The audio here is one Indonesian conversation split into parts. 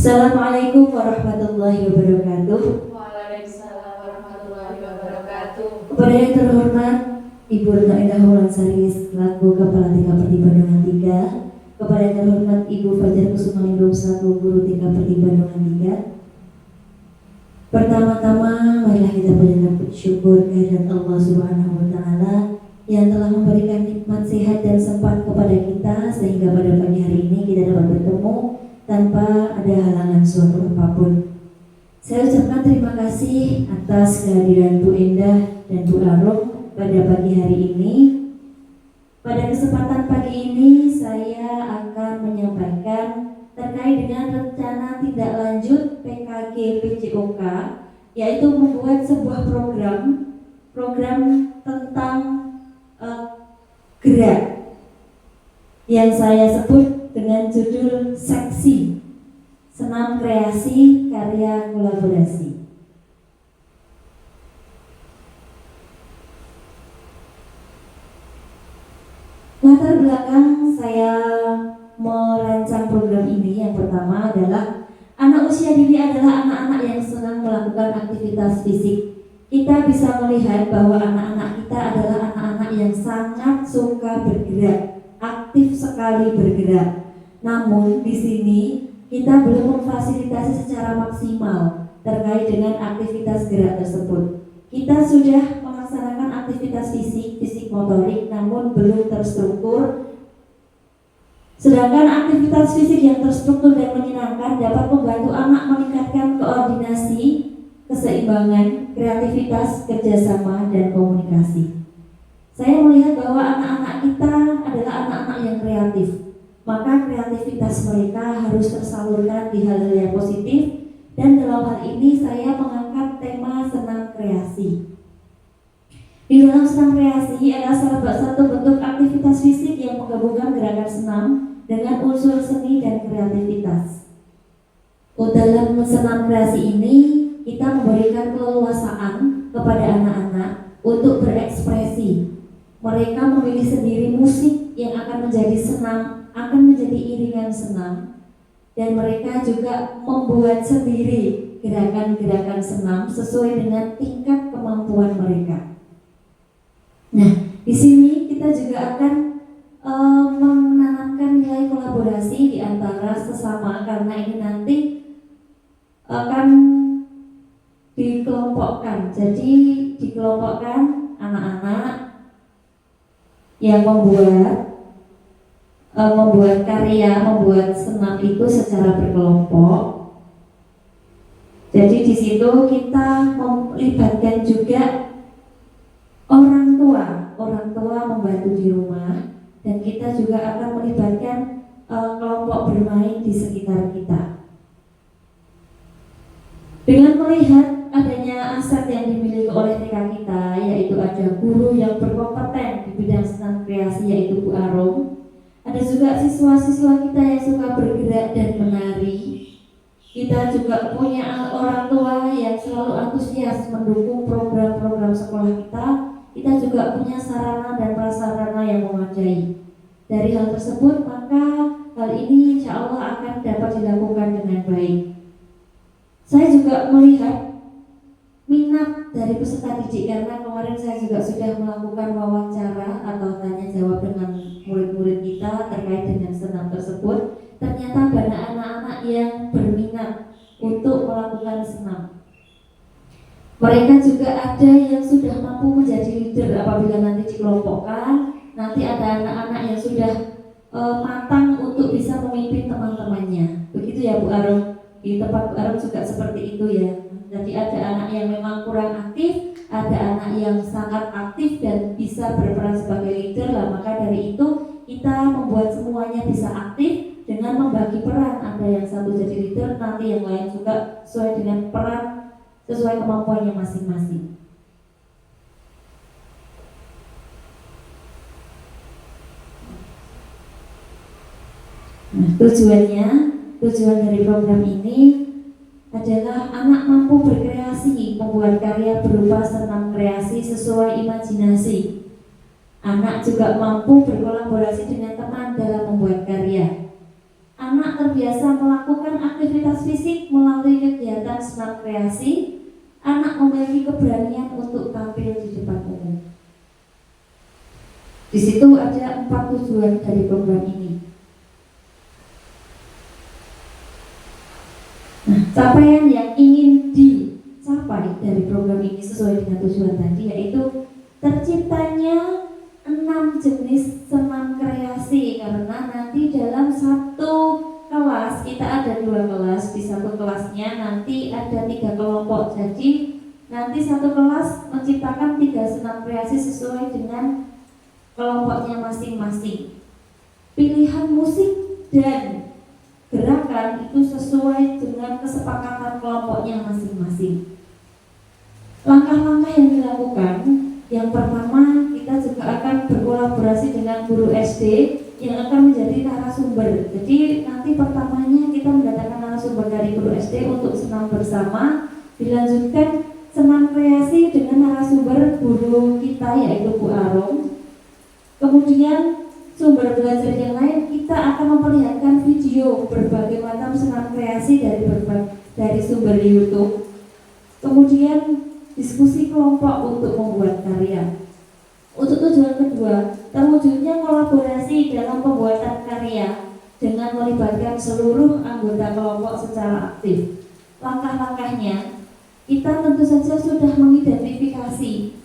Assalamualaikum warahmatullahi wabarakatuh. Waalaikumsalam warahmatullahi wabarakatuh. Kepada yang terhormat Ibu Retno Indah Wulandari selaku Kepala TK Perti Bandungan 3, kepada yang terhormat Ibu Fajar Kusumaningrum selaku Guru TK Perti Bandungan 3. Pertama-tama marilah kita panjatkan syukur kehadirat Allah Subhanahu wa taala yang telah memberikan nikmat sehat dan sempat kepada kita sehingga pada pagi hari ini kita dapat bertemu tanpa ada halangan suatu apapun. Saya ucapkan terima kasih atas kehadiran Bu Indah dan Bu Arum pada pagi hari ini. Pada kesempatan pagi ini saya akan menyampaikan terkait dengan rencana tindak lanjut PKG PJOK, yaitu membuat sebuah program tentang gerak yang saya sebut dengan judul seksi senam kreasi karya kolaborasi. Latar belakang saya merancang program ini yang pertama adalah anak usia dini adalah anak-anak yang senang melakukan aktivitas fisik. Kita bisa melihat bahwa anak-anak kita adalah anak-anak yang sangat suka bergerak, aktif sekali bergerak. Namun di sini kita belum memfasilitasi secara maksimal terkait dengan aktivitas gerak tersebut. Kita sudah melaksanakan aktivitas fisik motorik, namun belum terstruktur. Sedangkan aktivitas fisik yang terstruktur dan menyenangkan dapat membantu anak meningkatkan koordinasi, keseimbangan, kreativitas, kerjasama, dan komunikasi. Saya melihat bahwa anak-anak kita adalah anak-anak yang kreatif, maka kreativitas mereka harus tersalurkan di hal-hal yang positif, dan dalam hal ini saya mengangkat tema senam kreasi. Di dalam senam kreasi adalah salah satu bentuk aktivitas fisik yang menggabungkan gerakan senam dengan unsur seni dan kreativitas. Dalam senam kreasi ini kita memberikan keleluasaan kepada anak-anak untuk berekspresi. Mereka memilih sendiri musik yang akan menjadi senam, akan menjadi iringan senam, dan mereka juga membuat sendiri gerakan-gerakan senam sesuai dengan tingkat kemampuan mereka. Nah, di sini kita juga akan menanamkan nilai kolaborasi di antara sesama, karena ini nanti akan dikelompokkan. Jadi dikelompokkan anak-anak yang membuat karya, membuat senam itu secara berkelompok. Jadi di situ kita melibatkan juga orang tua membantu di rumah, dan kita juga akan melibatkan kelompok bermain di sekitar kita. Dengan melihat adanya aset yang dimiliki oleh TK kita, yaitu ada guru yang berkompeten di bidang senam kreasi yaitu Bu Arum, ada juga siswa-siswa kita yang suka bergerak dan menari. Kita juga punya orang tua yang selalu antusias mendukung program-program sekolah kita. Kita juga punya sarana dan prasarana yang memadai. Dari hal tersebut, maka hal ini insya Allah akan dapat dilakukan dengan baik. Saya juga melihat minat dari peserta didik, karena kemarin saya juga sudah melakukan wawancara atau tanya jawab dengan murid-murid kita terkait dengan senam tersebut. Ternyata banyak anak-anak yang berminat untuk melakukan senam. Mereka juga ada yang sudah mampu menjadi leader apabila nanti dikelompokkan. Nanti ada anak-anak yang sudah matang untuk bisa memimpin teman-temannya. Begitu ya Bu Arum? Di tempat Bu Arum juga seperti itu ya. Jadi ada anak yang memang kurang aktif, ada anak yang sangat aktif dan bisa berperan sebagai leader lah. Maka dari itu kita membuat semuanya bisa aktif dengan membagi peran. Ada yang satu jadi leader, nanti yang lain juga sesuai dengan peran, sesuai kemampuannya masing-masing. Nah, tujuan dari program ini adalah anak mampu berkreasi, membuat karya berupa senam kreasi sesuai imajinasi. Anak juga mampu berkolaborasi dengan teman dalam membuat karya. anak terbiasa melakukan aktivitas fisik melalui kegiatan senam kreasi, anak memiliki keberanian untuk tampil di depan umum. Di situ ada 4 tujuan dari program ini. Nah, capaian yang ingin dicapai dari program ini sesuai dengan tujuan tadi, yaitu terciptanya 6 jenis senam kreasi, karena nanti dalam satu kelas kita ada 2 kelas. Di satu kelasnya nanti ada 3 kelompok, jadi nanti satu kelas menciptakan 3 senam kreasi sesuai dengan kelompoknya masing-masing. Pilihan musik dan gerakan itu sesuai dengan kesepakatan kelompoknya masing-masing. Langkah-langkah yang dilakukan, yang pertama kita juga akan berkolaborasi dengan guru SD yang akan menjadi narasumber. Jadi nanti pertamanya kita mendatangkan narasumber dari guru SD untuk senam bersama, dilanjutkan senam kreasi dengan narasumber guru kita yaitu Bu Arum. Kemudian sumber belajar yang lain, kita akan memperlihatkan video berbagai macam senam kreasi dari sumber YouTube. Kemudian diskusi kelompok untuk membuat karya. Untuk tujuan kedua, terwujudnya kolaborasi dalam pembuatan karya dengan melibatkan seluruh anggota kelompok secara aktif. Langkah-langkahnya, kita tentu saja sudah mengidentifikasi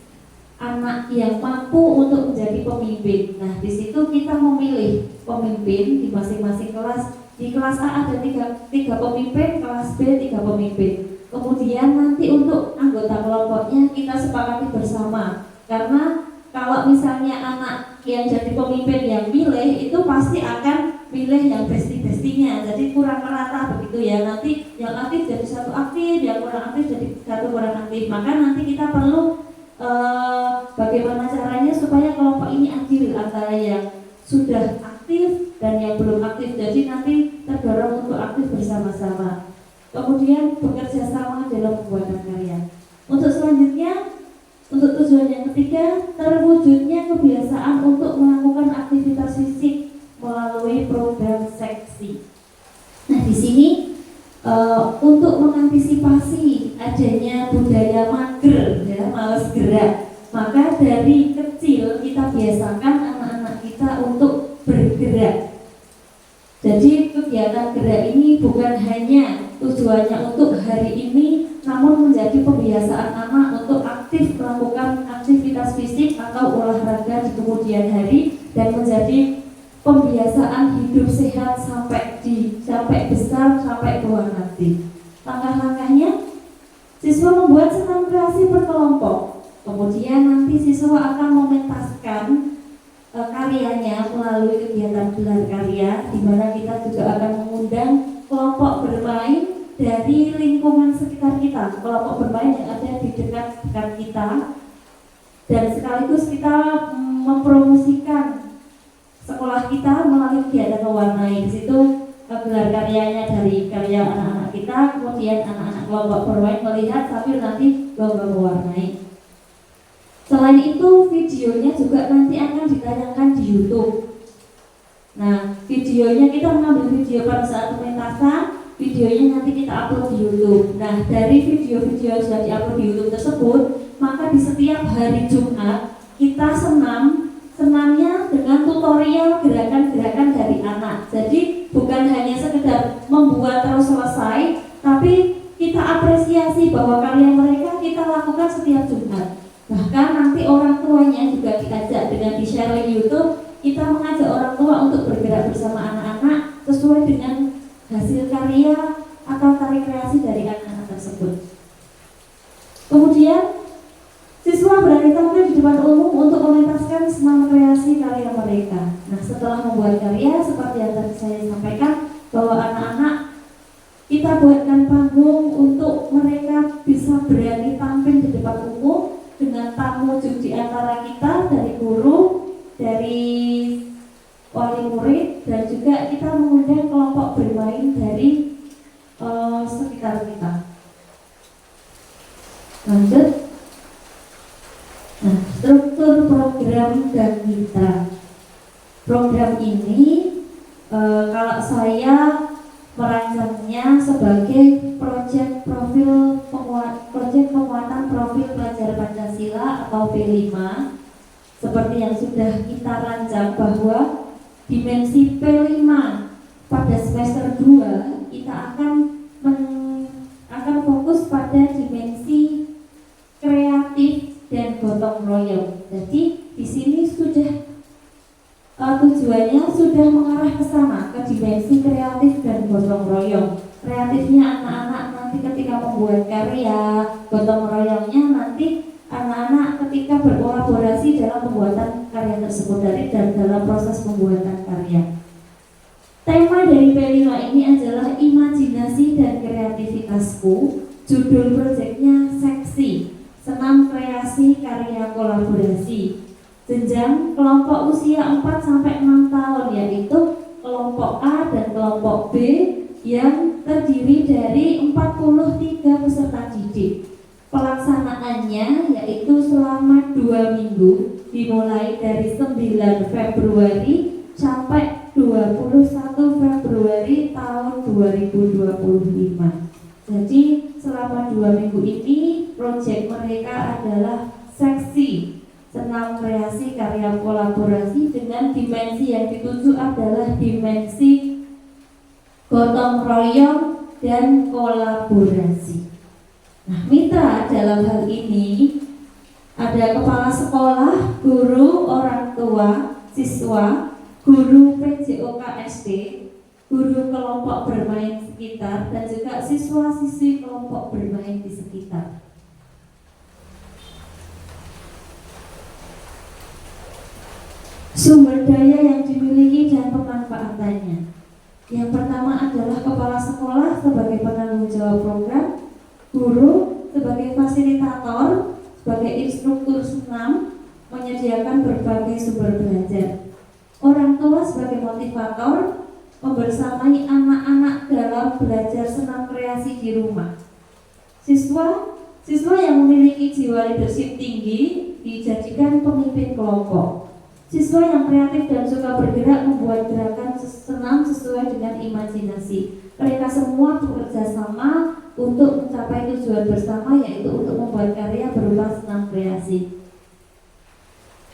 anak yang mampu untuk menjadi pemimpin. Nah, di situ kita memilih pemimpin di masing-masing kelas. Di kelas A ada tiga pemimpin, kelas B 3 pemimpin. Kemudian nanti untuk anggota kelompoknya kita sepakati bersama. Karena kalau misalnya anak yang jadi pemimpin yang milih, itu pasti akan milih yang besti-bestinya. Jadi kurang merata begitu ya. Nanti yang aktif jadi satu aktif, yang kurang aktif jadi satu kurang aktif. Maka nanti kita perlu bagaimana caranya supaya kelompok ini adil antara yang sudah aktif dan yang belum aktif. Jadi nanti terdorong untuk aktif bersama-sama. Kemudian bekerja sama dalam pembuatan karya. Untuk selanjutnya, untuk tujuan yang ketiga, terwujudnya kebiasaan untuk melakukan aktivitas fisik melalui program seksi. Nah, di sini untuk mengantisipasi adanya budaya mager, ya, malas gerak, maka dari kecil kita biasakan anak-anak kita untuk bergerak. Jadi kegiatan gerak ini bukan hanya tujuannya untuk hari ini, namun menjadi pembiasaan anak untuk aktif melakukan aktivitas fisik atau olahraga di kemudian hari, dan menjadi pembiasaan hidup sehat sampai besar, sampai tua nanti. Langkah-langkahnya, siswa membuat senam kreasi berkelompok. Kemudian nanti siswa akan mementaskan karyanya melalui kegiatan gelar karya, di mana kita juga akan mengundang kelompok bermain dari lingkungan sekitar kita, kelompok bermain yang ada di dekat kita, dan sekaligus kita mempromosikan sekolah kita melalui kegiatan mewarnai. Di situ gelar karyanya dari karya anak-anak kita, kemudian anak-anak kelompok bermain melihat sambil nanti lomba mewarnai. Selain itu, videonya juga nanti akan ditayangkan di YouTube. Nah, videonya kita mengambil video pada saat pementasan, videonya nanti kita upload di YouTube. Nah, dari video-video yang sudah diupload di YouTube tersebut, maka di setiap hari Jumat kita senamnya dengan tutorial gerakan-gerakan dari anak. Jadi bukan hanya sekedar membuat terus selesai, tapi kita apresiasi bahwa karya mereka kita lakukan setiap Jumat. Bahkan nanti orang tuanya juga diajak dengan di-share di YouTube. Kita mengajak orang tua untuk bergerak bersama anak-anak sesuai dengan hasil karya atau karya kreasi dari anak-anak tersebut. Kemudian siswa berani tampil di depan umum untuk mementaskan senam kreasi karya mereka. Nah, setelah membuat karya seperti yang tadi saya sampaikan, bahwa anak-anak kita buatkan panggung untuk mereka bisa berani tampil di depan umum dengan tamu di antara kita, dari guru, dari wali murid, dan juga kita mengundang kelompok bermain dari sekitar kita. Lanjut. Nah, struktur program dan mitra. Program ini Kalau saya merancangnya sebagai proyek penguatan profil pelajar Pancasila atau P5, seperti yang sudah kita rancang bahwa dimensi P5 pada semester 2 kita akan fokus pada dimensi kreatif dan gotong royong. Jadi di sini sudah tujuannya sudah mengarah ke sana, ke dimensi kreatif dan gotong royong. Kreatifnya anak-anak nanti ketika membuat karya, gotong royongnya nanti anak-anak ketika berkolaborasi dalam pembuatan karya tersebut dan dalam proses pembuatan karya. Tema dari P5 ini adalah imajinasi dan kreativitasku. Judul proyeknya Seksi Senam Kreasi Karya Kolaborasi. Jenjang kelompok usia 4-6 tahun, yaitu kelompok A dan kelompok B yang terdiri dari 43 peserta didik. Pelaksanaannya yaitu selama 2 minggu, dimulai dari 9 Februari sampai 21 Februari tahun 2025. Jadi selama 2 minggu ini proyek mereka adalah seksi senam kreasi karya kolaborasi dengan dimensi yang dituju adalah dimensi gotong royong dan kolaborasi. Nah, mitra dalam hal ini ada kepala sekolah, guru, orang tua, siswa, guru PJOK SD, guru kelompok bermain sekitar, dan juga siswa-siswi kelompok bermain di sekitar. Sumber daya yang dimiliki dan pemanfaatannya. Yang pertama adalah kepala sekolah sebagai penanggung jawab program, guru sebagai fasilitator, sebagai instruktur senam, menyediakan berbagai sumber belajar. Orang tua sebagai motivator, membersamai anak-anak dalam belajar senam kreasi di rumah. Siswa yang memiliki jiwa leadership tinggi dijadikan pemimpin kelompok. Siswa yang kreatif dan suka bergerak membuat gerakan senam sesuai dengan imajinasi. Mereka semua bekerja sama untuk mencapai tujuan bersama, yaitu untuk membuat karya berupa senam kreasi.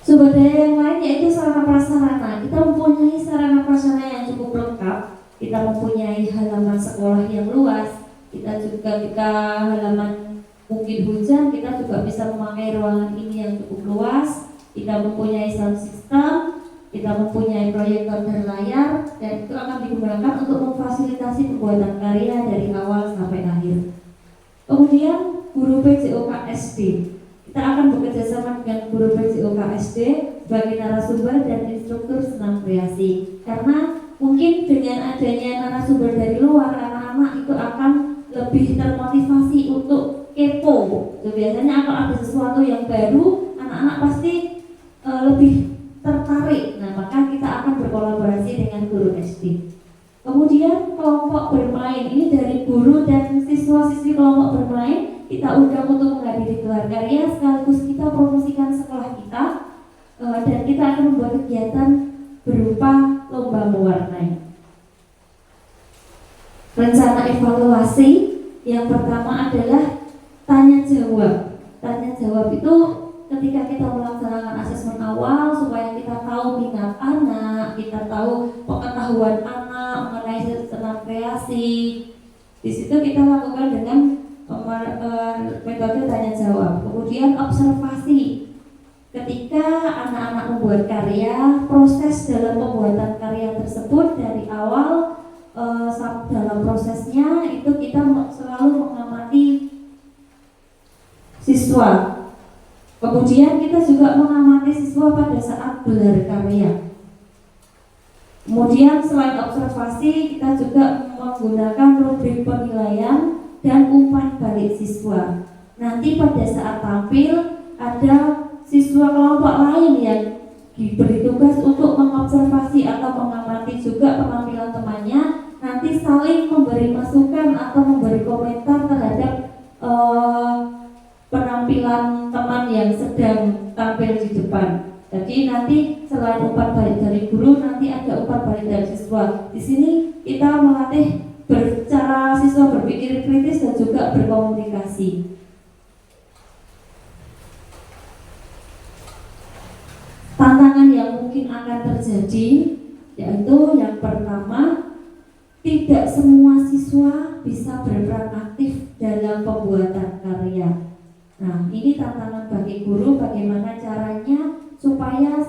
Sumber daya yang lain yaitu sarana prasarana. Kita mempunyai sarana prasarana yang cukup lengkap. Kita mempunyai halaman sekolah yang luas. Kita halaman mungkin hujan, kita juga bisa memakai ruangan ini yang cukup luas. Kita mempunyai sound system, kita mempunyai proyektor dan layar, dan itu akan digunakan untuk memfasilitasi pembuatan karya dari awal sampai akhir. Kemudian guru PJOK SD, kita akan bekerja sama dengan guru PJOK SD sebagai narasumber dan instruktur senam kreasi. Karena mungkin dengan adanya narasumber dari luar, anak-anak itu akan lebih termotivasi untuk kepo. Biasanya kalau ada sesuatu yang baru, anak-anak pasti lebih tertarik. Nah, maka kita akan berkolaborasi dengan guru SD. Kemudian kelompok bermain ini dari guru dan siswa-siswi kelompok bermain kita undang untuk menghadiri gelar karya, sekaligus kita promosikan sekolah kita, dan kita akan membuat kegiatan berupa lomba mewarnai. Rencana evaluasi yang pertama adalah tanya jawab. Tanya jawab itu ketika kita melaksanakan asesmen awal supaya kita tahu minat anak, kita tahu pengetahuan anak mengenai senam kreasi. Di situ kita lakukan dengan metode tanya jawab. Kemudian observasi. Ketika anak-anak membuat karya, proses dalam pembuatan karya tersebut dari awal dalam prosesnya itu kita selalu mengamati siswa. Kemudian kita juga mengamati siswa pada saat gelar karya. Kemudian selain observasi, kita juga menggunakan rubrik penilaian dan umpan balik siswa. Nanti pada saat tampil ada siswa kelompok lain yang diberi tugas untuk mengobservasi atau mengamati juga penampilan temannya. Nanti saling memberi masukan atau memberi komentar terhadap penampilan teman yang sedang tampil di depan. Jadi nanti selain umpan balik dari guru, nanti ada umpan balik dari siswa. Di sini kita melatih cara siswa berpikir kritis dan juga berkomunikasi. Tantangan yang mungkin akan terjadi yaitu yang pertama, tidak semua siswa bisa berperan aktif dalam pembuatan karya. Nah, ini tantangan bagi guru, bagaimana caranya supaya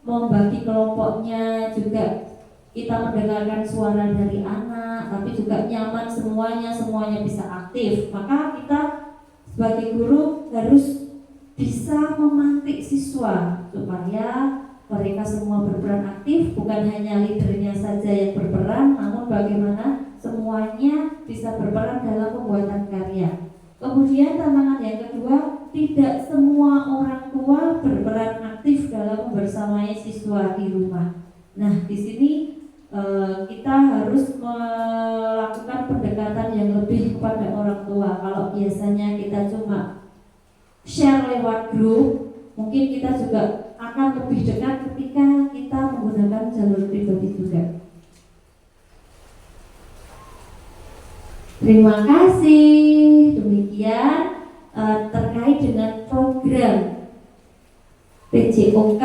membagi kelompoknya, juga kita mendengarkan suara dari anak, tapi juga nyaman semuanya bisa aktif. Maka kita sebagai guru harus bisa memantik siswa supaya mereka semua berperan aktif, bukan hanya leadernya saja yang berperan, namun bagaimana semuanya bisa berperan dalam pembuatan karya. Kemudian tantangan yang kedua, tidak semua orang tua berperan aktif dalam membersamai siswa di rumah. Nah, di sini kita harus melakukan pendekatan yang lebih kepada orang tua. Kalau biasanya kita cuma share lewat grup, mungkin kita juga akan lebih dekat ketika kita menggunakan jalur pribadi juga. Terima kasih. Demikian terkait dengan program PJOK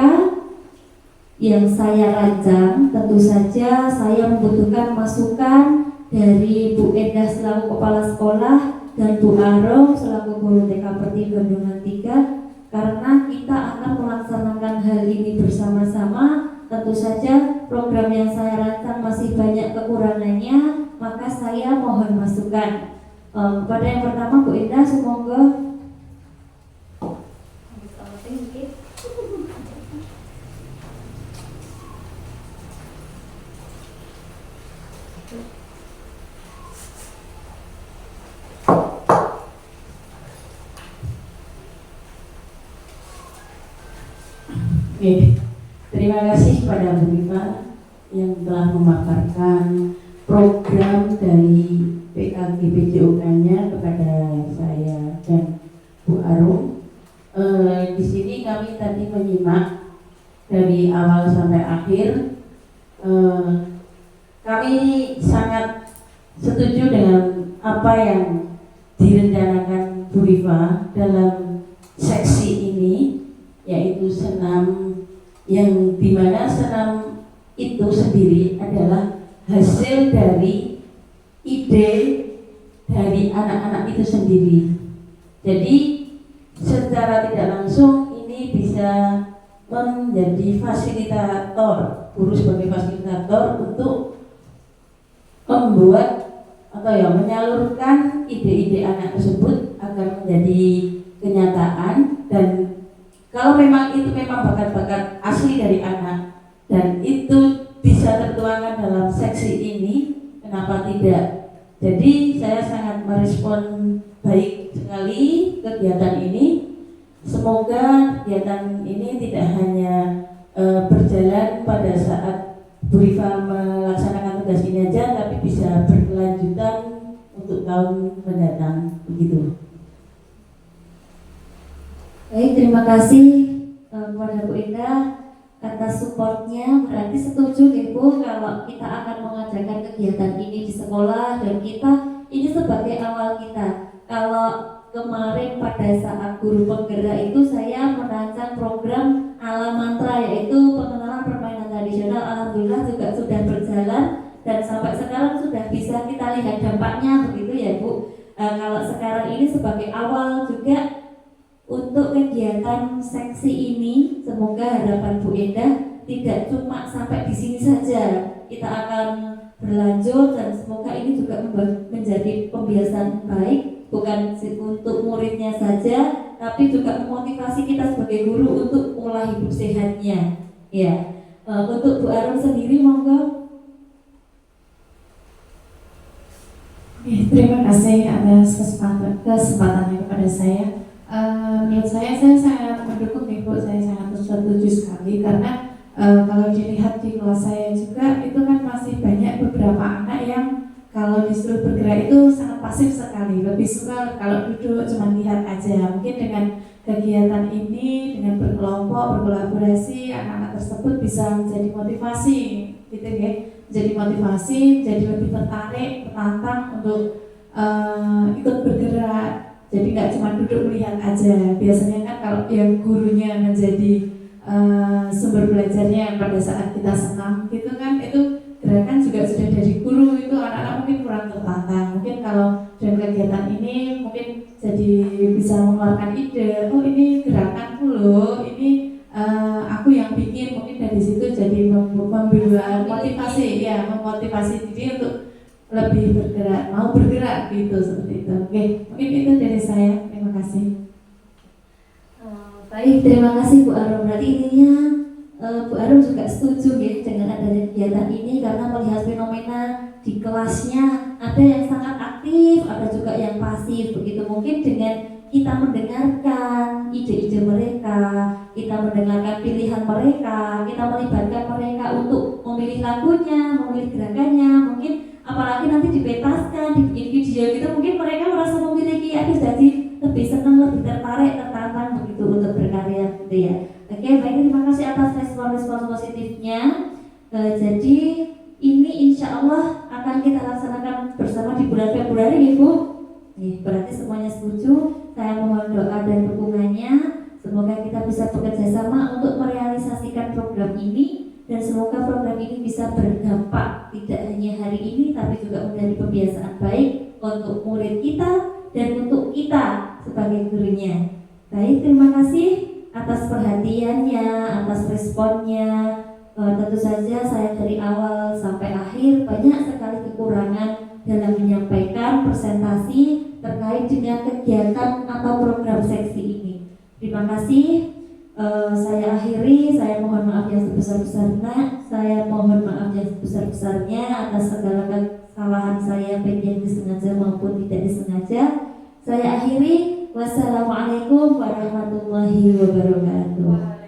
yang saya rancang. Tentu saja saya membutuhkan masukan dari Bu Endah selaku Kepala Sekolah dan Bu Arom selaku Guru TK Perti Bandungan 3, karena kita akan melaksanakan hal ini bersama-sama. Tentu saja program yang saya rancang masih banyak kekurangannya, maka saya mohon masukan. Kepada yang pertama Bu Endah, semoga Oke, terima kasih kepada Bu Rifa yang telah memaparkan program dari PKG PJOK-nya kepada saya dan Bu Arum. Di sini kami tadi menyimak dari awal sampai akhir. Kami sangat setuju dengan apa yang direncanakan Bu Rifa dalam seksi ini, yaitu senam, yang dimana senam itu sendiri adalah hasil dari ide dari anak-anak itu sendiri. Jadi secara tidak langsung ini bisa menjadi fasilitator, guru sebagai fasilitator untuk membuat atau menyalurkan ide-ide anak tersebut agar menjadi kenyataan. Dan kalau memang itu memang bakat-bakat asli dari anak dan itu bisa tertuangkan dalam seksi ini, kenapa tidak? Jadi saya sangat merespon baik sekali kegiatan ini. Semoga kegiatan ini tidak hanya berjalan pada saat Bu Rifa melaksanakan tugas ini aja, tapi bisa berkelanjutan untuk tahun mendatang, begitu. Baik, terima kasih kepada Bu Endah atas supportnya. Berarti setuju Ibu kalau kita akan mengadakan kegiatan ini di sekolah, dan kita ini sebagai awal kita. Kalau kemarin pada saat guru penggerak itu saya merancang program ala mantra, yaitu pengenalan permainan tradisional. Alhamdulillah juga sudah berjalan dan sampai sekarang sudah bisa kita lihat dampaknya, begitu ya Bu. Kalau sekarang ini sebagai awal juga untuk kegiatan seksi ini, semoga harapan Bu Endah tidak cuma sampai di sini saja. Kita akan berlanjut dan semoga ini juga menjadi pembiasaan baik, bukan untuk muridnya saja, tapi juga memotivasi kita sebagai guru untuk pola hidup sehatnya. Ya, untuk Bu Arum sendiri, monggo. Terima kasih atas kesempatannya kepada saya. Menurut saya sangat mendukung Ibu, saya sangat setuju sekali karena kalau dilihat di kelas saya juga itu kan masih banyak beberapa anak yang kalau disuruh bergerak itu sangat pasif sekali, lebih suka kalau duduk cuma lihat aja. Mungkin dengan kegiatan ini, dengan berkelompok, berkolaborasi, anak-anak tersebut bisa menjadi motivasi, gitu ya, jadi motivasi, jadi lebih tertarik, tertantang untuk ikut bergerak. Jadi nggak cuma duduk melihat aja. Biasanya kan kalau yang gurunya menjadi sumber belajarnya pada saat kita senam gitu kan, itu gerakan juga sudah dari guru, itu anak-anak mungkin kurang tertantang. Mungkin kalau dengan kegiatan ini mungkin jadi bisa mengeluarkan ide, oh ini gerakanku loh, ini aku yang bikin, mungkin dari situ jadi membuat motivasi, ya memotivasi diri untuk lebih bergerak, mau bergerak gitu, seperti itu. Oke, mungkin itu dari saya. Terima kasih. Baik, terima kasih Bu Arum. Berarti intinya Bu Arum juga setuju ya dengan adanya kegiatan ini karena melihat fenomena di kelasnya ada yang sangat aktif, ada juga yang pasif. Begitu mungkin dengan kita mendengarkan ide-ide mereka, kita mendengarkan pilihan mereka, kita melibatkan mereka untuk memilih lagunya, memilih gerakannya, mungkin apalagi nanti dipetaskan, dibikin video gitu, mungkin mereka merasa memiliki jadi lebih senang, lebih tertarik, tertantang begitu untuk berkarya gitu ya. Oke, baik, terima kasih atas respon-respon positifnya. Jadi ini insya Allah akan kita laksanakan bersama di bulan Februari ya Bu. Berarti semuanya setuju. Saya mohon doa dan dukungannya. Semoga kita bisa bekerja sama untuk merealisasikan program ini, dan semoga program ini bisa berdampak tidak hanya hari ini tapi juga menjadi kebiasaan baik untuk murid kita dan untuk kita sebagai gurunya. Baik, terima kasih atas perhatiannya, atas responnya. Tentu saja saya dari awal sampai akhir banyak sekali kekurangan dalam menyampaikan presentasi terkait dengan kegiatan atau program seksi ini. Terima kasih. Saya akhiri, saya mohon maaf yang sebesar-besarnya. Saya mohon maaf yang sebesar-besarnya atas segala kesalahan saya, baik yang disengaja maupun tidak disengaja. Saya akhiri. Wassalamualaikum warahmatullahi wabarakatuh.